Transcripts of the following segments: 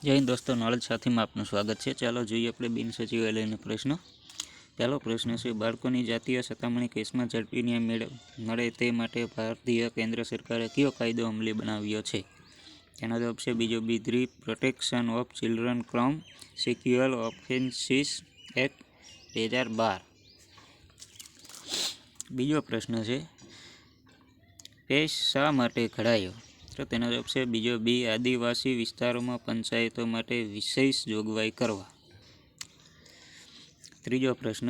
જય હિન્દ દોસ્તો, નોલેજ સાથીમાં આપનું સ્વાગત છે. ચાલો જોઈએ આપણે બિન સચિવાલયનો પ્રશ્ન. પહેલો પ્રશ્ન છે, બાળકોની જાતીય સતામણી કેસમાં ઝડપી ન્યાય મળે તે માટે ભારતીય કેન્દ્ર સરકારે કયો કાયદો અમલી બનાવ્યો છે? તેનો જવાબ છે બીજો B, the protection of children from sexual offences act 2012. બીજો પ્રશ્ન છે, પેશ શા માટે ઘડાયો? તો તેનો જવાબ છે બીજો બી, આદિવાસી વિસ્તારોમાં પંચાયતો માટે વિશેષ જોગવાઈ કરવા. ત્રીજો પ્રશ્ન,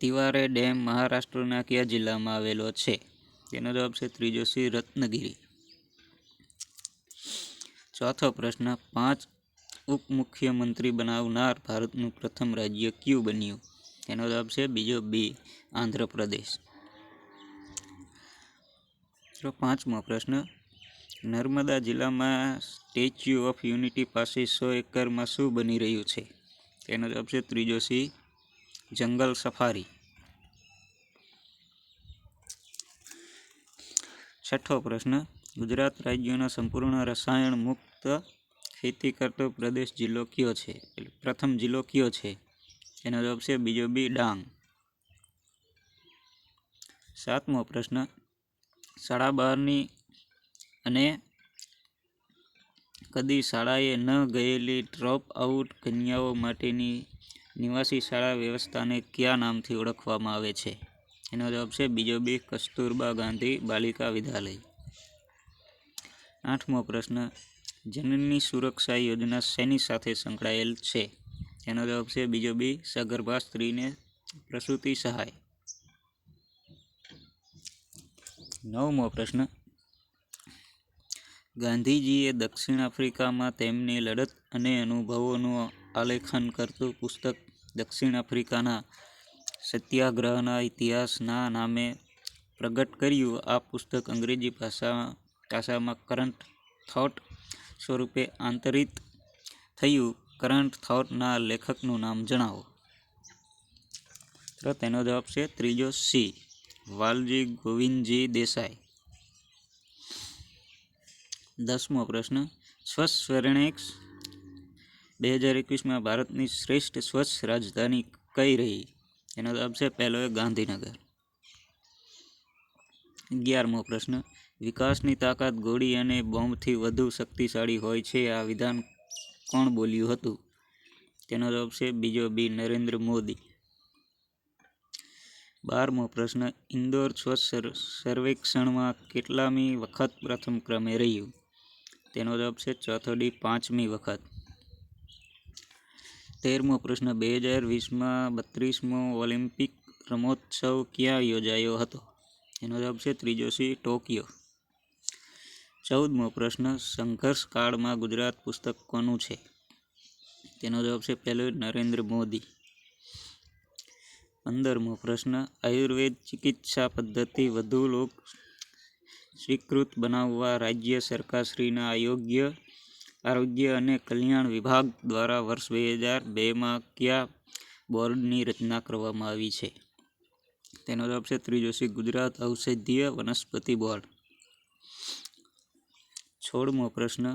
તિવારે ડેમ મહારાષ્ટ્રના કયા જિલ્લામાં આવેલો છે? તેનો જવાબ છે ત્રીજો સી, રત્નગિરી. ચોથો પ્રશ્ન, 5 ઉપમુખ્યમંત્રી બનાવનાર ભારતનું પ્રથમ રાજ્ય કયું બન્યું? તેનો જવાબ છે બીજો બી, આંધ્રપ્રદેશ. પાંચમો પ્રશ્ન, નર્મદા જિલ્લામાં સ્ટેચ્યુ ઓફ યુનિટી પાસે 100 એકરમાં શું બની રહ્યું છે? તેનો જવાબ છે ત્રીજો સી, જંગલ સફારી. છઠ્ઠો પ્રશ્ન, ગુજરાત રાજ્યનો સંપૂર્ણ રસાયણ મુક્ત ખેતી કરતો પ્રદેશ જિલ્લો કયો છે? પ્રથમ જિલ્લો કયો છે? એનો જવાબ છે બીજો બી, ડાંગ. સાતમો પ્રશ્ન, શાળા બહારની અને કદી શાળાએ ન ગયેલી ડ્રોપ આઉટ કન્યાઓ માટેની નિવાસી શાળા વ્યવસ્થાને કયા નામથી ઓળખવામાં આવે છે? એનો જવાબ છે બીજો બી, કસ્તુરબા ગાંધી બાલિકા વિદ્યાલય. આઠમો પ્રશ્ન, જનની સુરક્ષા યોજના શેની સાથે સંકળાયેલ છે? એનો જવાબ છે બીજો બી, સગર્ભા સ્ત્રીને પ્રસૂતિ સહાય. નવમો પ્રશ્ન, ગાંધીજીએ દક્ષિણ આફ્રિકામાં તેમની લડત અને અનુભવોનું આલેખન કરતું પુસ્તક દક્ષિણ આફ્રિકાના સત્યાગ્રહના ઇતિહાસના નામે પ્રગટ કર્યું. આ પુસ્તક અંગ્રેજી ભાષામાં કરંટ થોટ સ્વરૂપે આંતરિત થયું. કરંટ થોટના લેખકનું નામ જણાવો. તો તેનો જવાબ છે ત્રીજો સી, વાલજી ગોવિંદજી દેસાઈ. 10મો પ્રશ્ન, સ્વચ્છ સર્વેક્ષણ 2021માં ભારતની શ્રેષ્ઠ સ્વચ્છ રાજધાની કઈ રહી? એનો જવાબ છે પહેલો એ, ગાંધીનગર. 11મો પ્રશ્ન, વિકાસની તાકાત ગોળી અને બોમ્બથી વધુ શક્તિશાળી હોય છે. આ વિધાન કોણ બોલ્યું હતું? તેનો જવાબ છે બીજો બી, નરેન્દ્ર મોદી. 12મો પ્રશ્ન, ઇન્દોર સ્વચ્છ સર્વેક્ષણમાં કેટલામી વખત પ્રથમ ક્રમે રહ્યું? તેનો જવાબ છે ચોથો ડી, 5મી વખત. 13મો પ્રશ્ન, 2020માં 32મો ઓલિમ્પિક રમતોત્સવ ક્યાં યોજાયો હતો? એનો જવાબ છે ત્રીજો સી, ટોક્યો. 14મો પ્રશ્ન, સંઘર્ષ કાળમાં ગુજરાત પુસ્તક કોનું છે? તેનો જવાબ છે પહેલો, નરેન્દ્ર મોદી. 15મો પ્રશ્ન, આયુર્વેદ ચિકિત્સા પદ્ધતિ વધુ લોક સ્વીકૃત બનાવવા રાજ્ય સરકારશ્રીના આરોગ્ય અને કલ્યાણ વિભાગ દ્વારા વર્ષ 2002માં કયા બોર્ડની રચના કરવામાં આવી છે? તેનો જવાબ છે ત્રીજો સી, ગુજરાત ઔષધીય વનસ્પતિ બોર્ડ. 16મો પ્રશ્ન,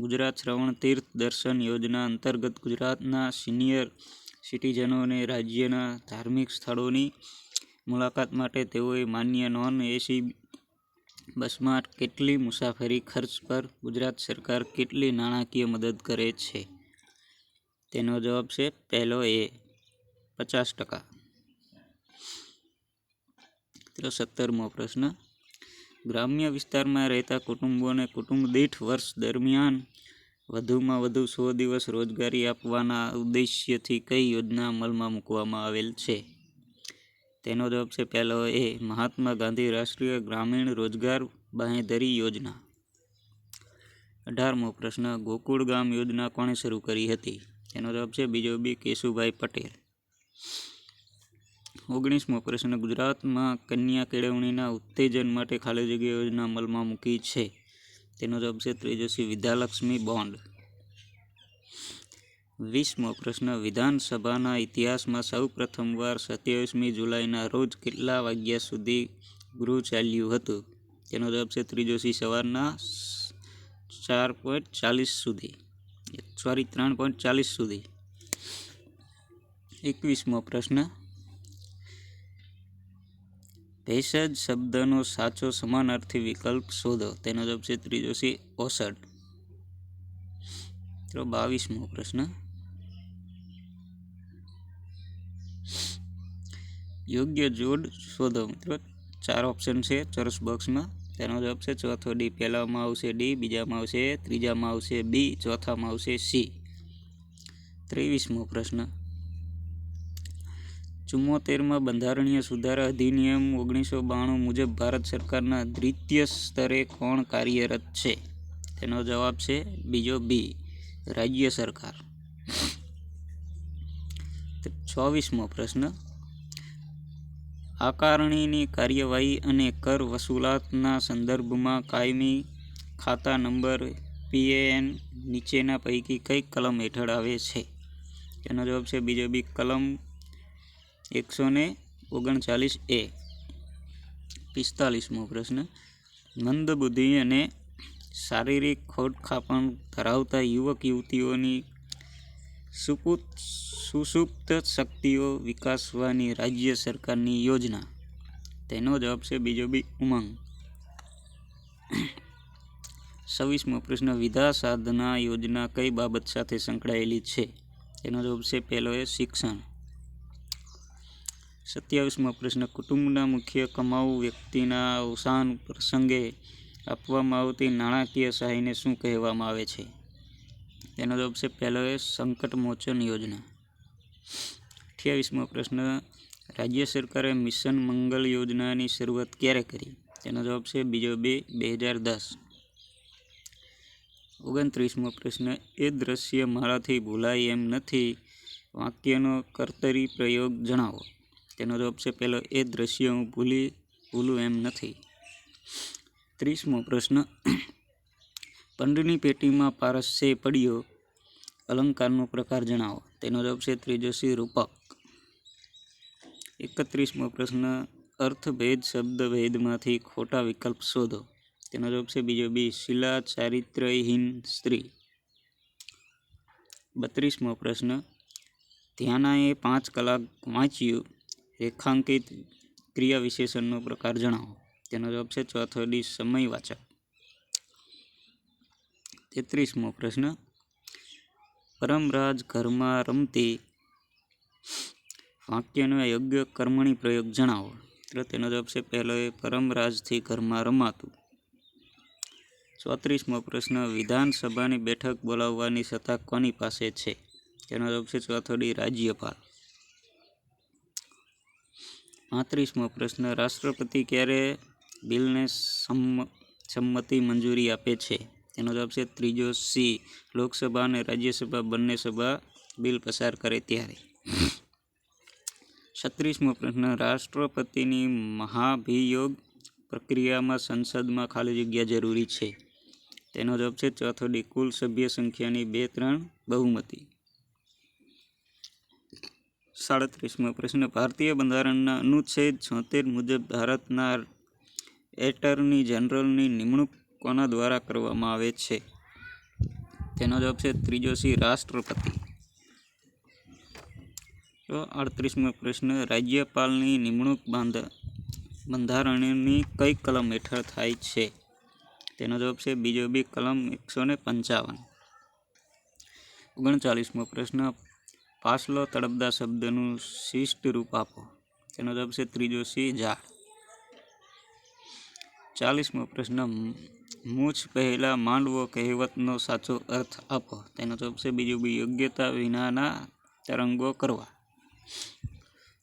ગુજરાત શ્રવણ તીર્થ દર્શન યોજના અંતર્ગત ગુજરાતના સિનિયર સિટીઝનોને રાજ્યના ધાર્મિક સ્થળોની મુલાકાત માટે તેઓએ માન્ય નોન એસી બસમાં કેટલી મુસાફરી ખર્ચ પર ગુજરાત સરકાર કેટલી નાણાકીય મદદ કરે છે? તેનો જવાબ છે પહેલો એ, 50%. 17મો પ્રશ્ન, ગ્રામ્ય વિસ્તારમાં રહેતા કુટુંબોને કુટુંબ દીઠ વર્ષ દરમિયાન વધુમાં વધુ 100 દિવસ રોજગારી આપવાના ઉદ્દેશ્યથી કઈ યોજના અમલમાં મૂકવામાં આવેલ છે? તેનો જવાબ છે પહેલો એ, મહાત્મા ગાંધી રાષ્ટ્રીય ગ્રામીણ રોજગાર બાંહેધરી યોજના. 18મો પ્રશ્ન, ગોકુળ ગામ યોજના કોણે શરૂ કરી હતી? તેનો જવાબ છે બીજો બી, કેશુભાઈ પટેલ. 19મો પ્રશ્ન, ગુજરાતમાં કન્યા કેળવણીના ઉત્તેજન માટે ખાલી જગ્યા યોજના અમલમાં મૂકી છે. તેનો જવાબ છે ત્રીજો સી, વિદ્યાલક્ષ્મી બોન્ડ. 20મો પ્રશ્ન, વિધાનસભાના ઇતિહાસમાં સૌ પ્રથમવાર 27મી જુલાઈના રોજ કેટલા વાગ્યા સુધી ગૃહ ચાલ્યું હતું? તેનો જવાબ છે ત્રીજો સી, સવારના 4:40 સુધી. 3.40 સુધી. 21મો પ્રશ્ન, ભેષજ શબ્દનો સાચો સમાનાર્થી વિકલ્પ શોધો. તેનો જવાબ છે ત્રીજો સી, ઓસડ. 22મો પ્રશ્ન, યોગ્ય જોડ શોધો. મિત્રો 4 ઓપ્શન છે ચોરસ બોક્સમાં. તેનો જવાબ છે ચોથો ડી. પહેલામાં આવશે ડી, બીજામાં આવશે એ, ત્રીજામાં આવશે બી, ચોથામાં આવશે સી. 23મો પ્રશ્ન, 74માં બંધારણીય સુધારા અધિનિયમ 1992 મુજબ ભારત સરકારના દ્વિતીય સ્તરે કોણ કાર્યરત છે? તેનો જવાબ છે બીજો બી, રાજ્ય સરકાર. 24મો પ્રશ્ન, આકારણીની કાર્યવાહી અને કર વસૂલાતના સંદર્ભમાં કાયમી ખાતા નંબર PAN નીચેના પૈકી કઈ કલમ હેઠળ આવે છે? તેનો જવાબ છે બીજો બી, કલમ 139A. 45મો પ્રશ્ન, મંદબુદ્ધિ અને શારીરિક ખોડખાપણ ધરાવતા યુવક યુવતીઓની સુષુપ્ત શક્તિઓ વિકાસવાની રાજ્ય સરકારની યોજના. તેનો જવાબ છે બીજો બી, ઉમંગ. 26મો પ્રશ્ન, વિધા સાધના યોજના કઈ બાબત સાથે સંકળાયેલી છે? તેનો જવાબ છે પહેલો એ, શિક્ષણ. 27મો પ્રશ્ન, કુટુંબના મુખ્ય કમાઉ વ્યક્તિના અવસાન પ્રસંગે આપવામાં આવતી નાણાકીય સહાયને શું કહેવામાં આવે છે? તેનો જવાબ છે પહેલો એ, સંકટ મોચન યોજના. 28મો પ્રશ્ન, રાજ્ય સરકારે મિશન મંગલ યોજનાની શરૂઆત ક્યારે કરી? તેનો જવાબ છે બીજો બી, 2010. 29મો પ્રશ્ન, એ દ્રશ્ય મારાથી ભૂલાય એમ નથી વાક્યનો કર્તરી પ્રયોગ જણાવો. તેનો જવાબ છે પહેલો એ, દ્રશ્ય હું ભૂલું એમ નથી. 30મો પ્રશ્ન, પંડની પેટીમાં પારસે પડ્યો અલંકારનો પ્રકાર જણાવો. તેનો જવાબ છે ત્રીજો સી, રૂપક. 31મો પ્રશ્ન, અર્થભેદ શબ્દભેદમાંથી ખોટા વિકલ્પ શોધો. તેનો જવાબ છે બીજો બી, શીલા ચારિત્ર્યહીન સ્ત્રી. 32મો પ્રશ્ન, ધ્યાનાએ 5 કલાક વાંચ્યું રેખાંકિત ક્રિયા વિશેષણનો પ્રકાર જણાવો. તેનો જવાબ છે ચોથો ડી, સમયવાચક. 33મો પ્રશ્ન, પરમરાજ ઘરમાં રમતી વાક્યનો યોગ્ય કર્મણી પ્રયોગ જણાવો. તો તેનો જવાબ છે પહેલો એ, પરમરાજથી ઘરમાં રમાતું. 34મો પ્રશ્ન, વિધાનસભાની બેઠક બોલાવવાની સત્તા કોની પાસે છે? તેનો જવાબ છે ચોથો ડી, રાજ્યપાલ. 35મો પ્રશ્ન, રાષ્ટ્રપતિ ક્યારે બિલને સંમતિ મંજૂરી આપે છે? તેનો જવાબ છે ત્રીજો સી, લોકસભા અને રાજ્યસભા બંને સભા બિલ પસાર કરે ત્યારે. 36મો પ્રશ્ન, રાષ્ટ્રપતિની મહાભિયોગ પ્રક્રિયામાં સંસદમાં ખાલી જગ્યા જરૂરી છે? તેનો જવાબ છે ચોથો ડી, કુલ સભ્ય સંખ્યાની 2/3 બહુમતી. 37મો પ્રશ્ન, ભારતીય બંધારણના અનુચ્છેદ 76 મુજબ ભારતના એટર્ની જનરલની નિમણૂક કોના દ્વારા કરવામાં આવે છે? તેનો જવાબ છે ત્રીજો સી, રાષ્ટ્રપતિ. 38મો પ્રશ્ન, રાજ્યપાલની નિમણૂક બંધારણની કઈ કલમ હેઠળ થાય છે? તેનો જવાબ છે બીજો બી, કલમ 155. 39મો પ્રશ્ન, પાસલો તળપદા શબ્દનું શિષ્ટ રૂપ આપો. તેનો જવાબ છે ત્રીજો સી, ઝાડ. 40મો પ્રશ્ન, મૂછ પહેલા માંડવો કહેવતનો સાચો અર્થ આપો. તેનો જવાબ છે બીજો બી, યોગ્યતા વિનાના તરંગો કરવા.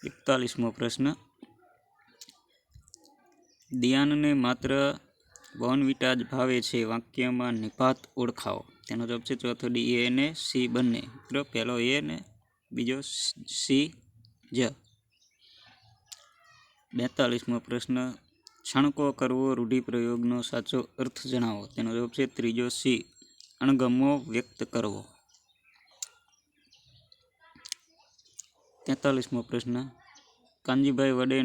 41મો પ્રશ્ન, દિયાનને માત્ર બોર્નવિટા જ ભાવે છે વાક્યમાં નિપાત ઓળખાવો. તેનો જવાબ છે ચોથો ડી, એ અને સી બંને. પહેલો એ ને બીજો સી, જ. 42મો પ્રશ્ન, છણકો કરવો રૂઢિપ્રયોગનો સાચો અર્થ જણાવો. તેનો જવાબ છે ત્રીજો સી, અણગમો વ્યક્ત કરવો. 43મો પ્રશ્ન, કાનજીભાઈ વડે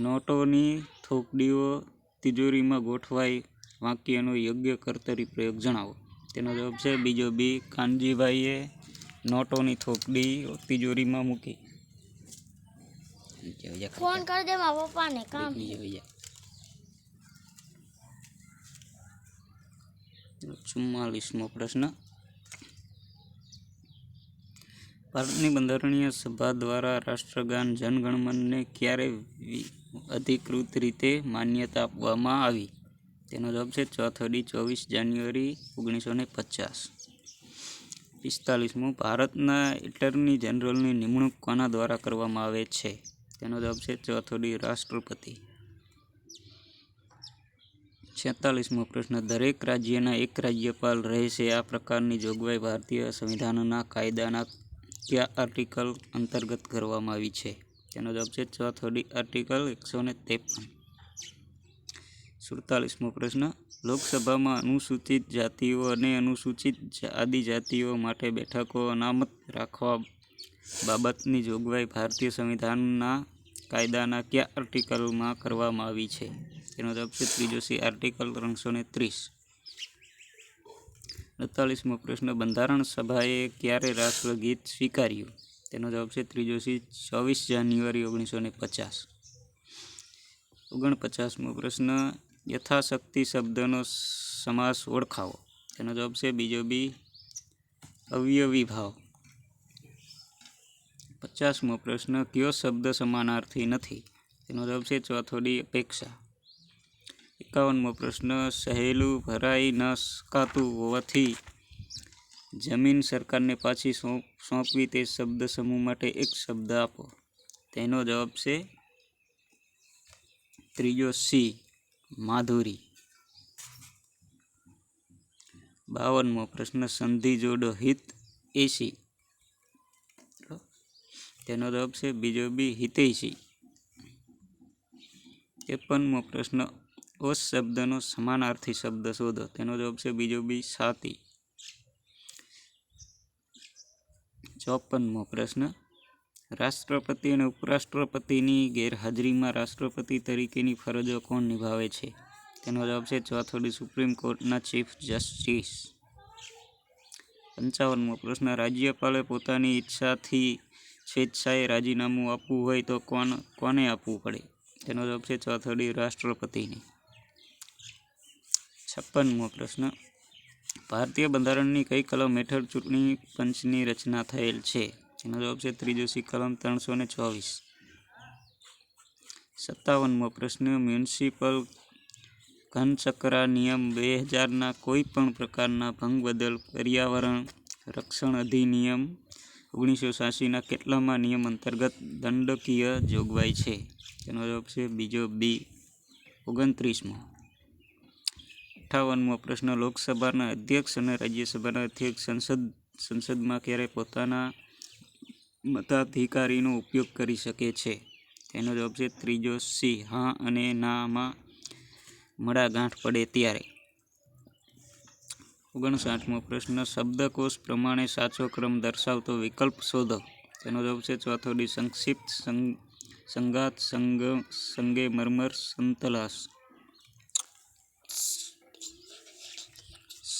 નોટોની થોકડીઓ તિજોરીમાં ગોઠવાય વાક્યનો યોગ્ય કર્તરી પ્રયોગ જણાવો. તેનો જવાબ છે બીજો બી. કાનજીભાઈએ નોટોની થોકડી તિજોરીમાં મૂકી. ફોન કરી દે મારા પપ્પાને કામ. 44મો પ્રશ્ન. ભારતની બંધારણીય સભા દ્વારા રાષ્ટ્રગાન જનગણમનને ક્યારે અધિકૃત રીતે માન્યતા આપવામાં આવી? તેનો જવાબ છે 24 જાન્યુઆરી 1950. 45મો. ભારતના એટર્ની જનરલની નિમણૂક કોના દ્વારા કરવામાં આવે છે? તેનો જવાબ છે રાષ્ટ્રપતિ. 46મો પ્રશ્ન. દરેક રાજ્યના એક રાજ્યપાલ રહેશે આ પ્રકારની જોગવાઈ ભારતીય સંવિધાનના કાયદાના કયા આર્ટિકલ અંતર્ગત કરવામાં આવી છે? તેનો જવાબ છે આર્ટિકલ 153. 47મો પ્રશ્ન. લોકસભામાં અનુસૂચિત જાતિઓ અને અનુસૂચિત આદિજાતિઓ માટે બેઠકો અનામત રાખવા બાબતની જોગવાઈ ભારતીય સંવિધાનના કાયદાના કયા આર્ટિકલમાં કરવામાં આવી છે? તેનો જવાબ છે આર્ટિકલ 330. 48મો પ્રશ્ન. બંધારણ સભાએ ક્યારે રાષ્ટ્રગીત સ્વીકાર્યું? તેનો જવાબ છે 24 જાન્યુઆરી 1950. 49મો પ્રશ્ન. યથાશક્તિ શબ્દનો સમાસ ઓળખાવો. તેનો જવાબ છે બીજો બી. અવયવી ભાવ. 50મો પ્રશ્ન. કયો શબ્દ સમાનાર્થી નથી? તેનો જવાબ છે અપેક્ષા. 51મો પ્રશ્ન. સહેલું ભરાઈ ન શકાતું હોવાથી જમીન સરકારને પાછી સોંપવી તે શબ્દ સમૂહ માટે એક શબ્દ આપો. તેનો જવાબ છે સી. માધુરી. 52મો પ્રશ્ન. સંધિ જોડો હિત એસી. તેનો જવાબ છે બીજો બી. હિતૈષી. 53મો પ્રશ્ન. ઓસ શબ્દનો સમાનાર્થી શબ્દ શોધો. તેનો જવાબ છે બીજો બી. સાતી. 54મો પ્રશ્ન. રાષ્ટ્રપતિ અને ઉપરાષ્ટ્રપતિની ગેરહાજરીમાં રાષ્ટ્રપતિ તરીકેની ફરજો કોણ નિભાવે છે? તેનો જવાબ છે સુપ્રીમ કોર્ટના ચીફ જસ્ટિસ. 55મો પ્રશ્ન. રાજ્યપાલે પોતાની ઈચ્છાથી સ્વેચ્છાએ રાજીનામું આપવું હોય તો કોને આપવું પડે? તેનો જવાબ છે રાષ્ટ્રપતિને. 56મો પ્રશ્ન. ભારતીય બંધારણની કઈ કલમ હેઠળ ચૂંટણી પંચની રચના થયેલ છે? તેનો જવાબ છે કલમ 324. 57મો પ્રશ્ન. મ્યુનિસિપલ ઘનચક્રા નિયમ 2000ના કોઈ પણ પ્રકારના ભંગ બદલ પર્યાવરણ રક્ષણ અધિનિયમ 1986ના કેટલામા નિયમ અંતર્ગત દંડકીય જોગવાઈ છે? તેનો જવાબ છે બીજો બી. 29મો. 58મો પ્રશ્ન. લોકસભાના અધ્યક્ષ અને રાજ્યસભાના અધ્યક્ષ સંસદમાં ક્યારે પોતાના મતાધિકારનો ઉપયોગ કરી શકે છે? તેનો જવાબ છે સી. હા અને નામાં મડાગાંઠ પડે ત્યારે. 59મો પ્રશ્ન. શબ્દકોશ પ્રમાણે સાચો ક્રમ દર્શાવતો વિકલ્પ શોધો. તેનો જવાબ છે સંક્ષિપ્ત, સંગાત, સંગે મરમર, સંતલાસ.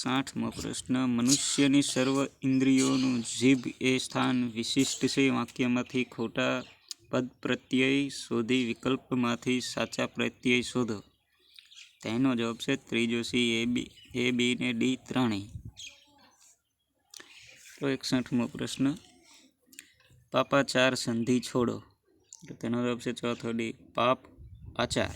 60મો પ્રશ્ન. મનુષ્યની સર્વ ઇન્દ્રિયોનું જીભ એ સ્થાન વિશિષ્ટ છે. વાક્યમાંથી ખોટા પદપ્રત્યય શોધી વિકલ્પમાંથી સાચા પ્રત્યય શોધો. તેનો જવાબ છે સી. એ, બી ને ડી ત્રણેય. 61મો પ્રશ્ન. પાપાચાર સંધિ છોડો. તેનો જવાબ છે પાપ આચાર.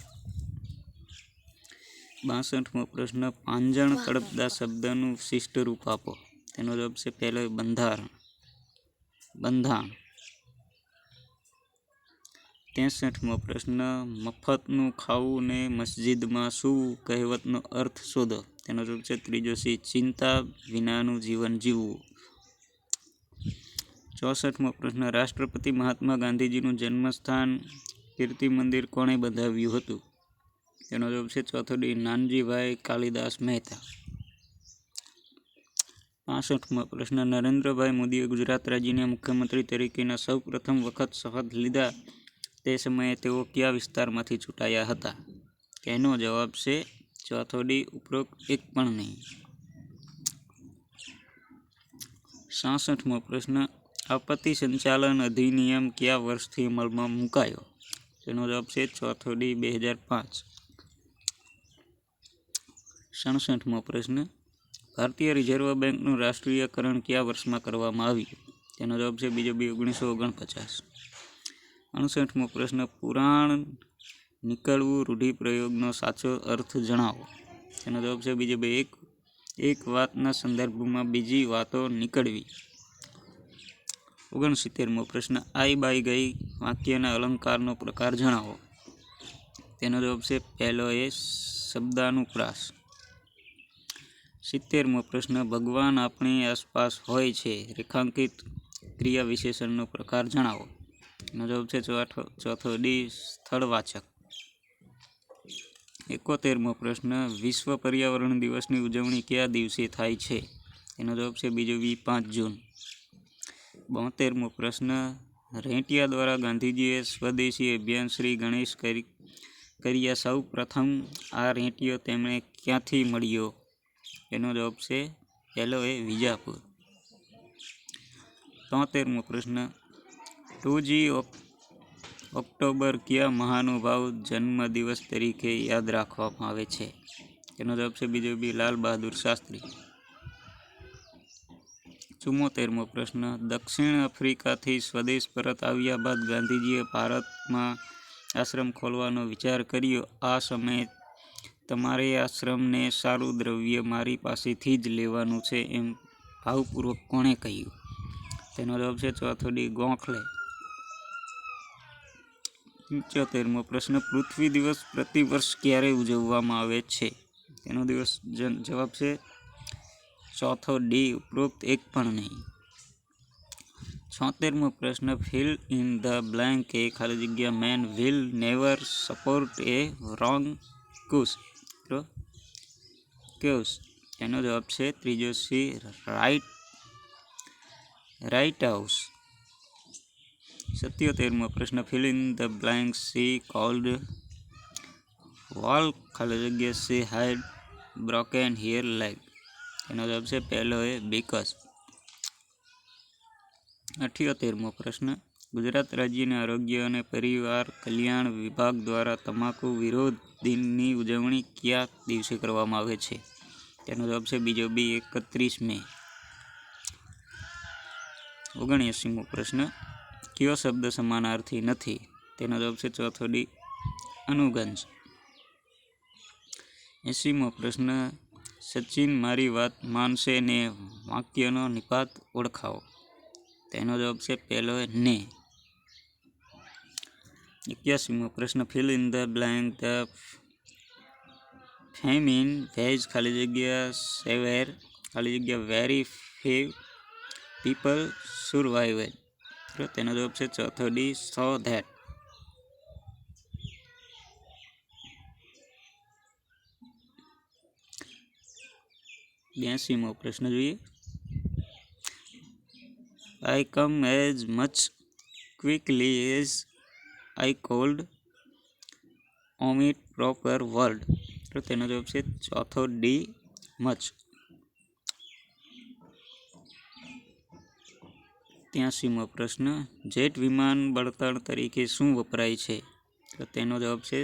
62મો પ્રશ્ન. પાંજણ તળપદા શબ્દનું શિષ્ટ રૂપ આપો. તેનો જવાબ છે પહેલો બંધાણ. 63મો પ્રશ્ન. મફતનું ખાવું ને મસ્જિદમાં સૂવું કહેવતનો અર્થ શોધો. તેનો જવાબ છે સી. ચિંતા વિનાનું જીવન જીવવું. 64મો પ્રશ્ન. રાષ્ટ્રપિતા મહાત્મા ગાંધીજીનું જન્મસ્થાન કીર્તિ મંદિર કોણે બંધાવ્યું હતું? તેનો જવાબ છે નાનજીભાઈ કાલિદાસ મહેતા. 65મો પ્રશ્ન. નરેન્દ્રભાઈ મોદીએ ગુજરાત રાજ્યના મુખ્યમંત્રી તરીકેના સૌ પ્રથમ વખત શપથ લીધા તે સમયે તેઓ કયા વિસ્તારમાંથી ચૂંટાયા હતા? તેનો જવાબ છે ઉપરોક્ત એક પણ નહીં. 67મો પ્રશ્ન આપત્તિ સંચાલન અધિનિયમ કયા વર્ષથી અમલમાં મુકાયો? તેનો જવાબ છે 4 ડી 2005. 67મો પ્રશ્ન ભારતીય રિઝર્વ બેંકનું રાષ્ટ્રીયકરણ કયા વર્ષમાં કરવામાં આવ્યું? તેનો જવાબ છે બી 1949. 68મો પ્રશ્ન પુરાણ નીકળવું રૂઢિપ્રયોગનો સાચો અર્થ જણાવો. તેનો જવાબ છે બી એક વાતના સંદર્ભમાં બીજી વાતો નીકળવી. 69મો પ્રશ્ન આઈ બાઈ ગઈ વાક્યના અલંકારનો પ્રકાર જણાવો. તેનો જવાબ છે પહેલો એ શબ્દાનુપ્રાસ. 70મો પ્રશ્ન ભગવાન આપણી આસપાસ હોય છે રેખાંકિત ક્રિયા વિશેષણનો પ્રકાર જણાવો. એનો જવાબ છે ચોથો ડી સ્થળવાચક. 71મો પ્રશ્ન વિશ્વ પર્યાવરણ દિવસની ઉજવણી કયા દિવસે થાય છે? એનો જવાબ છે બીજો બી 5 જૂન. 72મો પ્રશ્ન રેંટિયા દ્વારા ગાંધીજીએ સ્વદેશી અભિયાન શ્રી ગણેશ કર્યા સૌ પ્રથમ આ રેંટિયો તેમણે ક્યાંથી મળ્યો? એનો જવાબ છે પહેલો એ વિજાપુર. 73મો પ્રશ્ન 2 ઓક્ટોબર કયા મહાનુભાવ જન્મદિવસ તરીકે યાદ રાખવામાં આવે છે? તેનો જવાબ છે બીજો બી લાલ બહાદુર શાસ્ત્રી. 74મો પ્રશ્ન દક્ષિણ આફ્રિકાથી સ્વદેશ પરત આવ્યા બાદ ગાંધીજીએ ભારતમાં આશ્રમ ખોલવાનો વિચાર કર્યો. આ સમયે તમારે આશ્રમને સારું દ્રવ્ય મારી પાસેથી જ લેવાનું છે એમ ભાવપૂર્વક કોણે કહ્યું? તેનો જવાબ છે ચોથો ડી ગોખલે. 75મો પ્રશ્ન પૃથ્વી દિવસ પ્રતિવર્ષ ક્યારે ઉજવવામાં આવે છે? તેનો જવાબ છે ચોથો ડી ઉપરોક્ત એક પણ નહીં. 76મો પ્રશ્ન fill in the blank a ખાલી જગ્યા man will never support a wrong cause. એનો જવાબ છે ત્રીજો સી રાઇટ હાઉસ. 77મો પ્રશ્ન fill in the blank she could walk ખાલી જગ્યા she had broken her leg. એનો જવાબ છે પહેલો એ બીકસ. 78મો પ્રશ્ન ગુજરાત રાજ્યના આરોગ્ય અને પરિવાર કલ્યાણ વિભાગ દ્વારા તમાકુ વિરોધ દિનની ઉજવણી કયા દિવસે કરવામાં આવે છે? તેનો જવાબ છે બીજો બી 31 મે. 79મો પ્રશ્ન કયો શબ્દ સમાનાર્થી નથી? તેનો જવાબ છે ચોથો ડી અનુગંજ. 80મો પ્રશ્ન સચિન મારી વાત માનશે ને વાક્યનો નિપાત ઓળખાવો. તેનો જવાબ છે પહેલો ને. 81મો પ્રશ્ન fill in the blank the famine wage ખાલી જગ્યા સેવેર ખાલી જગ્યા વેરી ફેવ પીપલ સુરવાઇવેડ. તેનો જવાબ છે ચોથો ડી સો ધેટ. 82મો પ્રશ્ન જોઈએ. I come as much quickly as I could omit proper word. તેનો જવાબ છે ચોથો ડી મચ. 83મો પ્રશ્ન જેટ વિમાન બળતણ તરીકે શું વપરાય છે? તો તેનો જવાબ છે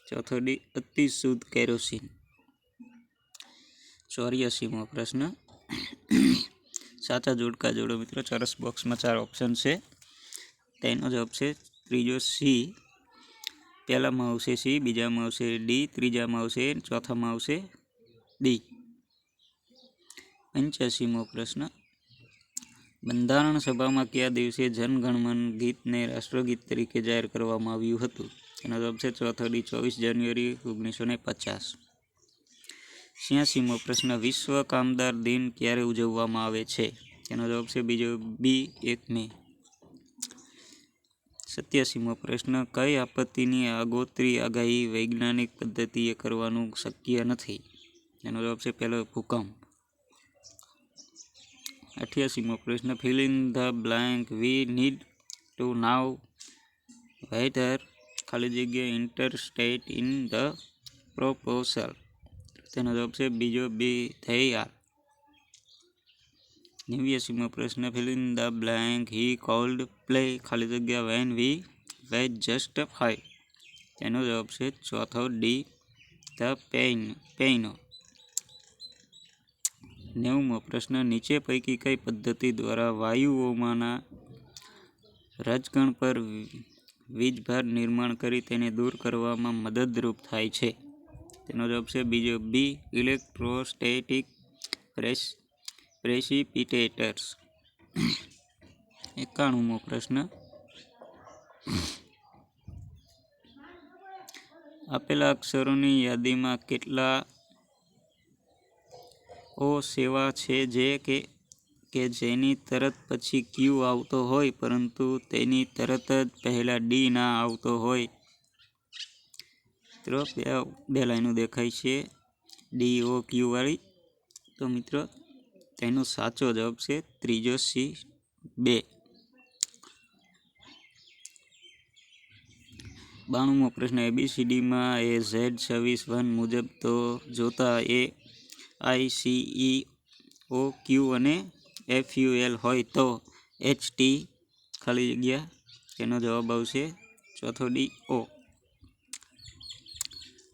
ચોથો ડી અતિ શુદ્ધ કેરોસીન. 84મો પ્રશ્ન સાચા જોડકા જોડો મિત્રો. ચોરસ બોક્સમાં 4 ઓપ્શન છે. તેનો જવાબ છે ત્રીજો સી. પહેલામાં આવશે સી, બીજામાં આવશે ડી, ત્રીજામાં આવશે, ચોથામાં આવશે ડી. 85મો પ્રશ્ન બંધારણ સભામાં કયા દિવસે જનગણમન ગીતને રાષ્ટ્રગીત તરીકે જાહેર કરવામાં આવ્યું હતું? એનો જવાબ છે ચોથો ડી 24 જાન્યુઆરી 1950. 86મો પ્રશ્ન વિશ્વ કામદાર દિન ક્યારે ઉજવવામાં આવે છે? તેનો જવાબ છે બીજો બી 1 મે. 87મો પ્રશ્ન કઈ આપત્તિની આગોતરી આગાહી વૈજ્ઞાનિક પદ્ધતિએ કરવાનું શક્ય નથી? એનો જવાબ છે પહેલો ભૂકંપ. 88મો પ્રશ્ન fill in the blank we need to know whether ખાલી જગ્યા ઇન્ટરસ્ટેટ ઇન ધ પ્રોપોઝલ. તેનો જવાબ છે બીજો બી they are. 89મો પ્રશ્ન fill in the blank he could play ખાલી જગ્યા વેન વી વેજ જસ્ટ 5. તેનો જવાબ છે ચોથો ડી ધ પેઇનો. 90મો પ્રશ્ન નીચે પૈકી કઈ પદ્ધતિ દ્વારા વાયુઓમાંના રજકણ પર વીજભાર નિર્માણ કરી તેને દૂર કરવામાં મદદરૂપ થાય છે? તેનો જવાબ છે બીજો બી ઇલેક્ટ્રોસ્ટેટિક પ્રેસિપિટેટર્સ. 91મો પ્રશ્ન આપેલા અક્ષરોની યાદીમાં કેટલા ઓ સેવા છે કે જેની તરત પછી ક્યુ આવતો હોય પરંતુ તેની તરત જ પહેલા ડી ના આવતો હોય? મિત્રો બે લાઈનો દેખાય છે ડી ઓ ક્યુ વાળી. તો મિત્રો તેનો સાચો જવાબ છે ત્રીજો સી 2. 92મો પ્રશ્ન ABCDમાં એ ઝેડ 26 મુજબ તો જોતા એ આઈ સી ઈ ઓ ક્યુ અને FUL હોય તો HT ખાલી જગ્યા. તેનો જવાબ આવશે ચોથો ડી ઓ.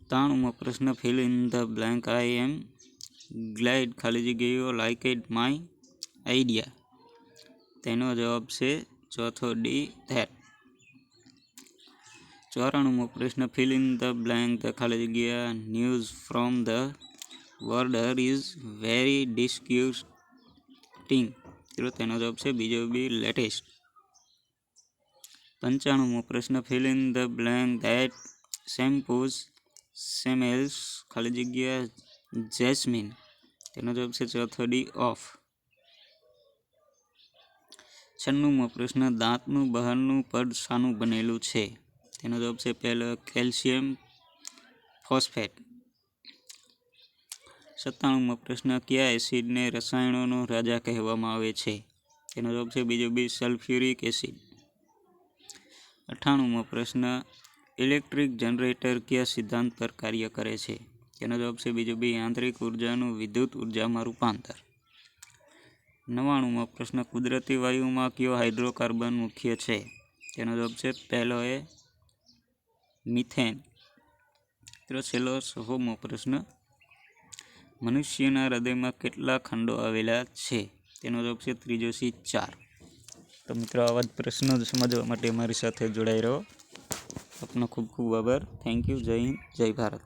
93મો પ્રશ્ન fill in the blank I am glide ખાલી જગ્યાઓ લાઇક ઇટ માય આઈડિયા. તેનો જવાબ છે ચોથો ડી ધેટ. 94મો પ્રશ્ન fill in the blank the ખાલી જગ્યા news from the world is very disgusting. તેનો જવાબ છે બીજો બી લેટેસ્ટ. 95મો પ્રશ્ન fill in the blank that shampoos smells ખાલી જગ્યા જેસ્મીન. તેનો જવાબ છે ચોથો ડી ઓફ. 96મો પ્રશ્ન દાંતનું બહારનું પડ શાનું બનેલું છે? તેનો જવાબ છે પહેલો કેલ્શિયમ ફોસ્ફેટ. 97મો પ્રશ્ન કયા એસિડને રસાયણોનો રાજા કહેવામાં આવે છે? તેનો જવાબ છે બીજો બી સલ્ફ્યુરિક એસિડ. 98મો પ્રશ્ન ઇલેક્ટ્રિક જનરેટર કયા સિદ્ધાંત પર કાર્ય કરે છે? તેનો જવાબ છે બીજો બી આંતરિક ઉર્જાનું વિદ્યુત ઉર્જામાં રૂપાંતર. 99મો પ્રશ્ન કુદરતી વાયુમાં કયો હાઇડ્રોકાર્બન મુખ્ય છે? તેનો જવાબ છે પહેલો એ મિથેન. છેલ્લો 100મો પ્રશ્ન મનુષ્યના હૃદયમાં કેટલા ખંડો આવેલા છે? તેનો જવાબ છે ત્રીજો સી 4. તો મિત્રો આવા જ પ્રશ્નો સમજવા માટે અમારી સાથે જોડાઈ રહો. આપનો ખૂબ ખૂબ આભાર. Thank you. જય હિન્દ, જય ભારત.